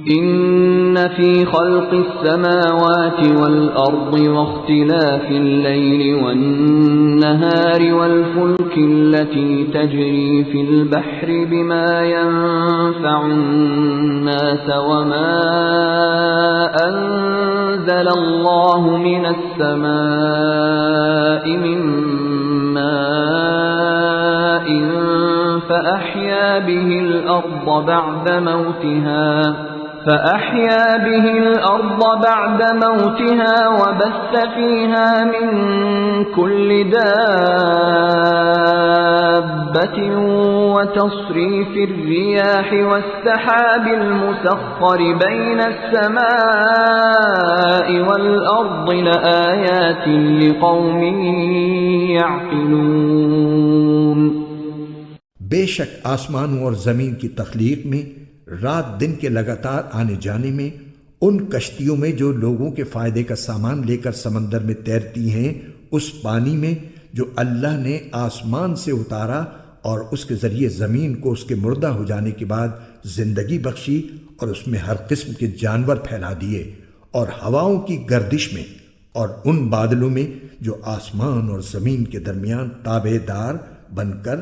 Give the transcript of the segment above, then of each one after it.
إن في خلق السماوات والأرض واختلاف الليل والنهار والفلك التي تجري في البحر بما ينفع الناس وما أنزل الله من السماء من ماء فأحيا به الأرض بعد موتها وبث فيها من كل دابة وتصريف الرياح والسحاب المسخر بين السماء والأرض لآيات لقوم يعقلون۔ بے شک آسمانوں اور زمین کی تخلیق میں، رات دن کے لگاتار آنے جانے میں، ان کشتیوں میں جو لوگوں کے فائدے کا سامان لے کر سمندر میں تیرتی ہیں، اس پانی میں جو اللہ نے آسمان سے اتارا اور اس کے ذریعے زمین کو اس کے مردہ ہو جانے کے بعد زندگی بخشی اور اس میں ہر قسم کے جانور پھیلا دیے، اور ہواؤں کی گردش میں اور ان بادلوں میں جو آسمان اور زمین کے درمیان تابع دار بن کر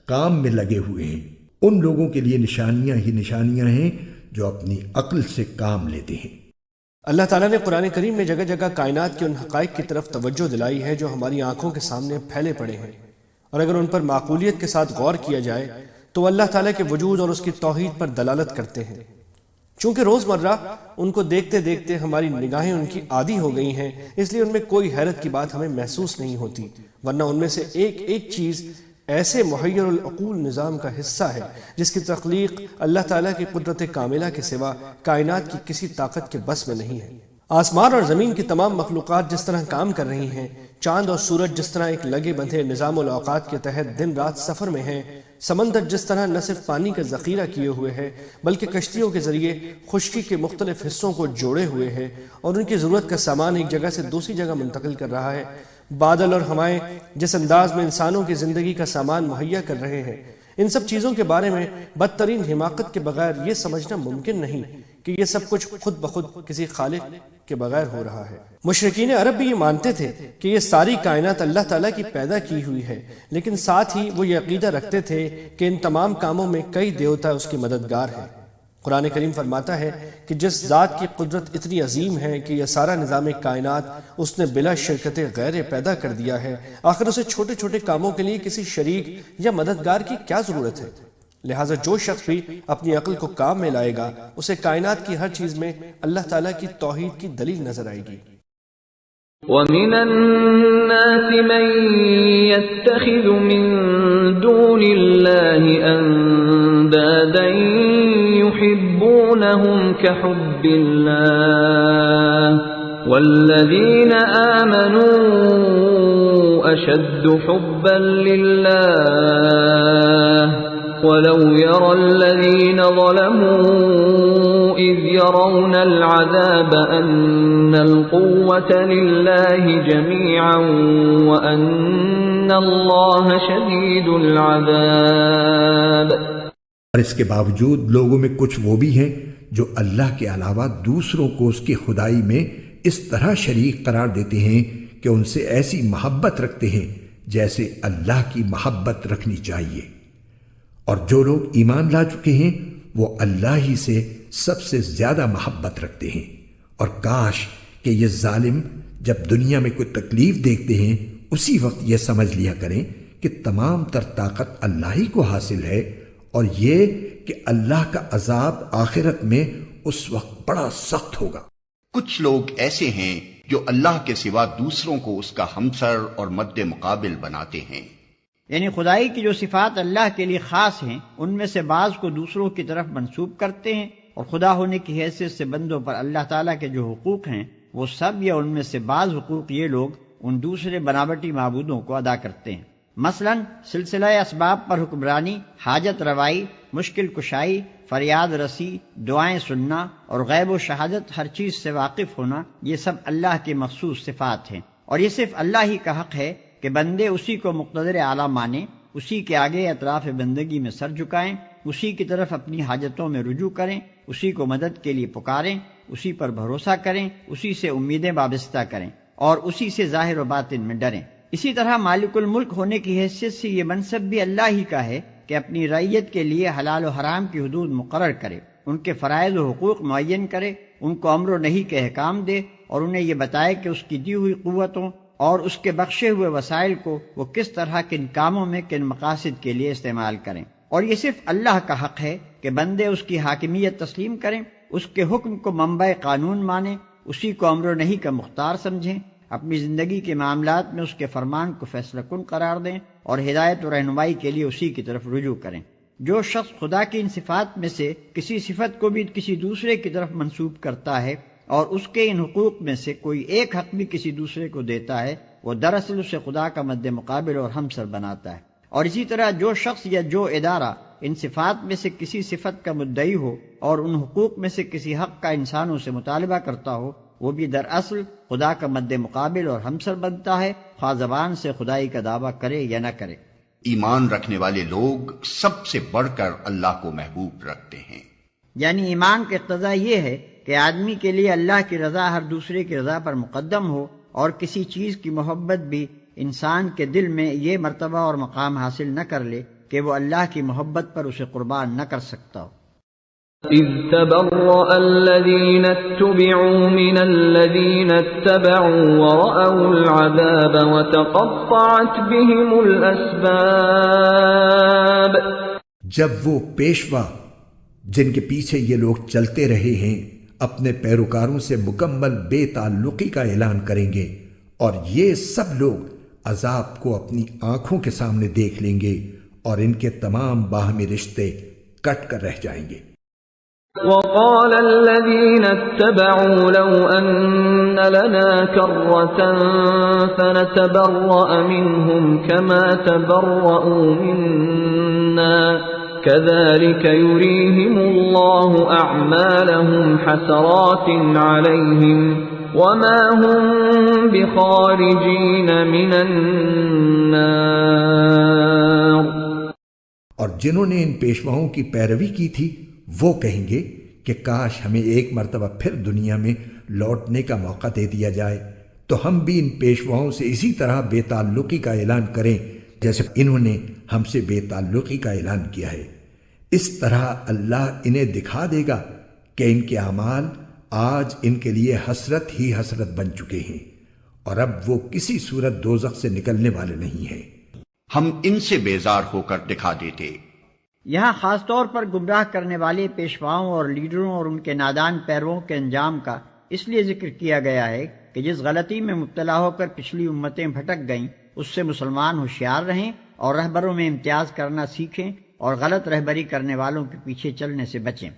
کام میں لگے ہوئے ہیں، ان لوگوں کے لیے نشانیاں ہی نشانیاں ہیں جو اپنی عقل سے کام لیتے ہیں۔ اللہ تعالیٰ نے قرآن کریم میں جگہ جگہ کائنات کے ان حقائق کی طرف توجہ دلائی ہے جو ہماری آنکھوں کے سامنے پھیلے پڑے ہیں، اور اگر ان پر معقولیت کے ساتھ غور کیا جائے تو اللہ تعالیٰ کے وجود اور اس کی توحید پر دلالت کرتے ہیں۔ چونکہ روزمرہ ان کو دیکھتے دیکھتے ہماری نگاہیں ان کی عادی ہو گئی ہیں، اس لیے ان میں کوئی حیرت کی بات ہمیں محسوس نہیں ہوتی، ورنہ ان میں سے ایک ایک چیز ایسے محیر العقول نظام کا حصہ ہے جس کی تخلیق اللہ تعالیٰ کی قدرت کاملہ کے سوا کائنات کی کسی طاقت کے بس میں نہیں ہے۔ آسمان اور زمین کی تمام مخلوقات جس طرح کام کر رہی ہیں، چاند اور سورج جس طرح ایک لگے بندھے نظام الاوقات کے تحت دن رات سفر میں ہیں، سمندر جس طرح نہ صرف پانی کا ذخیرہ کیے ہوئے ہے بلکہ کشتیوں کے ذریعے خشکی کے مختلف حصوں کو جوڑے ہوئے ہے اور ان کی ضرورت کا سامان ایک جگہ سے دوسری جگہ منتقل کر رہا ہے، بادل اور ہوائیں جس انداز میں انسانوں کی زندگی کا سامان مہیا کر رہے ہیں، ان سب چیزوں کے بارے میں بدترین حماقت کے بغیر یہ سمجھنا ممکن نہیں کہ یہ سب کچھ خود بخود کسی خالق کے بغیر ہو رہا ہے۔ مشرکین عرب بھی یہ مانتے تھے کہ یہ ساری کائنات اللہ تعالیٰ کی پیدا کی ہوئی ہے، لیکن ساتھ ہی وہ یہ عقیدہ رکھتے تھے کہ ان تمام کاموں میں کئی دیوتا اس کے مددگار ہیں۔ قرآن کریم فرماتا ہے کہ جس ذات کی قدرت اتنی عظیم ہے کہ یہ سارا نظام کائنات اس نے بلا شرکت غیر پیدا کر دیا ہے، آخر اسے چھوٹے چھوٹے کاموں کے لیے کسی شریک یا مددگار کی کیا ضرورت ہے؟ لہٰذا جو شخص بھی اپنی عقل کو کام میں لائے گا اسے کائنات کی ہر چیز میں اللہ تعالیٰ کی توحید کی دلیل نظر آئے گی۔ وَمِنَ النَّاسِ مَن يَتَّخِذُ مِن دُونِ اللَّهِ أَندَادًا يُحِبُّونَهُمْ كَحُبِّ اللَّهِ وَالَّذِينَ آمَنُوا أَشَدُّ حُبًّا لِلَّهِ وَلَوْ يَرَى الَّذِينَ ظَلَمُوا إِذْ يَرَوْنَ الْعَذَابَ أَنَّ الْقُوَّةَ لِلَّهِ جَمِيعًا وَأَنَّ اللَّهَ شَدِيدُ الْعَذَابِ۔ اور اس کے باوجود لوگوں میں کچھ وہ بھی ہیں جو اللہ کے علاوہ دوسروں کو اس کی خدائی میں اس طرح شریک قرار دیتے ہیں کہ ان سے ایسی محبت رکھتے ہیں جیسے اللہ کی محبت رکھنی چاہیے، اور جو لوگ ایمان لا چکے ہیں وہ اللہ ہی سے سب سے زیادہ محبت رکھتے ہیں، اور کاش کہ یہ ظالم جب دنیا میں کوئی تکلیف دیکھتے ہیں اسی وقت یہ سمجھ لیا کریں کہ تمام تر طاقت اللہ ہی کو حاصل ہے، اور یہ کہ اللہ کا عذاب آخرت میں اس وقت بڑا سخت ہوگا۔ کچھ لوگ ایسے ہیں جو اللہ کے سوا دوسروں کو اس کا ہمسر اور مد مقابل بناتے ہیں، یعنی خدائی کی جو صفات اللہ کے لیے خاص ہیں ان میں سے بعض کو دوسروں کی طرف منسوب کرتے ہیں، اور خدا ہونے کی حیثیت سے بندوں پر اللہ تعالیٰ کے جو حقوق ہیں وہ سب یا ان میں سے بعض حقوق یہ لوگ ان دوسرے بناوٹی معبودوں کو ادا کرتے ہیں۔ مثلا سلسلہ اسباب پر حکمرانی، حاجت روائی، مشکل کشائی، فریاد رسی، دعائیں سننا اور غیب و شہادت ہر چیز سے واقف ہونا، یہ سب اللہ کے مخصوص صفات ہیں، اور یہ صرف اللہ ہی کا حق ہے کہ بندے اسی کو مقتدر اعلیٰ مانیں، اسی کے آگے اطراف بندگی میں سر جھکائیں اسی کی طرف اپنی حاجتوں میں رجوع کریں، اسی کو مدد کے لیے پکاریں، اسی پر بھروسہ کریں، اسی سے امیدیں وابستہ کریں اور اسی سے ظاہر و باطن میں ڈریں۔ اسی طرح مالک الملک ہونے کی حیثیت سے یہ منصب بھی اللہ ہی کا ہے کہ اپنی رعیت کے لیے حلال و حرام کی حدود مقرر کرے، ان کے فرائض و حقوق معین کرے، ان کو امر و نہی کے احکام دے اور انہیں یہ بتائے کہ اس کی دی ہوئی قوتوں اور اس کے بخشے ہوئے وسائل کو وہ کس طرح کن کاموں میں کن مقاصد کے لیے استعمال کریں۔ اور یہ صرف اللہ کا حق ہے کہ بندے اس کی حاکمیت تسلیم کریں، اس کے حکم کو منبع قانون مانیں، اسی کو امر و نہی کا مختار سمجھیں، اپنی زندگی کے معاملات میں اس کے فرمان کو فیصلہ کن قرار دیں اور ہدایت و رہنمائی کے لیے اسی کی طرف رجوع کریں۔ جو شخص خدا کی ان صفات میں سے کسی صفت کو بھی کسی دوسرے کی طرف منسوب کرتا ہے اور اس کے ان حقوق میں سے کوئی ایک حق بھی کسی دوسرے کو دیتا ہے، وہ دراصل اسے خدا کا مد مقابل اور ہمسر بناتا ہے۔ اور اسی طرح جو شخص یا جو ادارہ ان صفات میں سے کسی صفت کا مدعی ہو اور ان حقوق میں سے کسی حق کا انسانوں سے مطالبہ کرتا ہو، وہ بھی دراصل خدا کا مد مقابل اور ہمسر بنتا ہے، خواہ زبان سے خدائی کا دعویٰ کرے یا نہ کرے۔ ایمان رکھنے والے لوگ سب سے بڑھ کر اللہ کو محبوب رکھتے ہیں۔ یعنی ایمان کا اقتضا یہ ہے کہ آدمی کے لیے اللہ کی رضا ہر دوسرے کی رضا پر مقدم ہو، اور کسی چیز کی محبت بھی انسان کے دل میں یہ مرتبہ اور مقام حاصل نہ کر لے کہ وہ اللہ کی محبت پر اسے قربان نہ کر سکتا ہو۔ إذ تبرأ الذين اتبعوا من الذين اتبعوا ورأوا العذاب وتقطعت بهم الأسباب۔ جب وہ پیشوا جن کے پیچھے یہ لوگ چلتے رہے ہیں اپنے پیروکاروں سے مکمل بے تعلقی کا اعلان کریں گے، اور یہ سب لوگ عذاب کو اپنی آنکھوں کے سامنے دیکھ لیں گے اور ان کے تمام باہمی رشتے کٹ کر رہ جائیں گے۔ وقال الذين اتبعوا لو أن لنا كرة فنتبرأ منهم كما تبرأوا منا كذلك يريهم الله أعمالهم حسرات عليهم وما هم بخارجين من النار۔ اور جنہوں نے ان پیشواؤں کی پیروی کی تھی وہ کہیں گے کہ کاش ہمیں ایک مرتبہ پھر دنیا میں لوٹنے کا موقع دے دیا جائے تو ہم بھی ان پیشواؤں سے اسی طرح بے تعلقی کا اعلان کریں جیسے انہوں نے ہم سے بے تعلقی کا اعلان کیا ہے۔ اس طرح اللہ انہیں دکھا دے گا کہ ان کے اعمال آج ان کے لیے حسرت ہی حسرت بن چکے ہیں، اور اب وہ کسی صورت دوزخ سے نکلنے والے نہیں ہیں۔ ہم ان سے بیزار ہو کر دکھا دیتے۔ یہاں خاص طور پر گمراہ کرنے والے پیشواؤں اور لیڈروں اور ان کے نادان پیرووں کے انجام کا اس لیے ذکر کیا گیا ہے کہ جس غلطی میں مبتلا ہو کر پچھلی امتیں بھٹک گئیں اس سے مسلمان ہوشیار رہیں اور رہبروں میں امتیاز کرنا سیکھیں اور غلط رہبری کرنے والوں کے پیچھے چلنے سے بچیں۔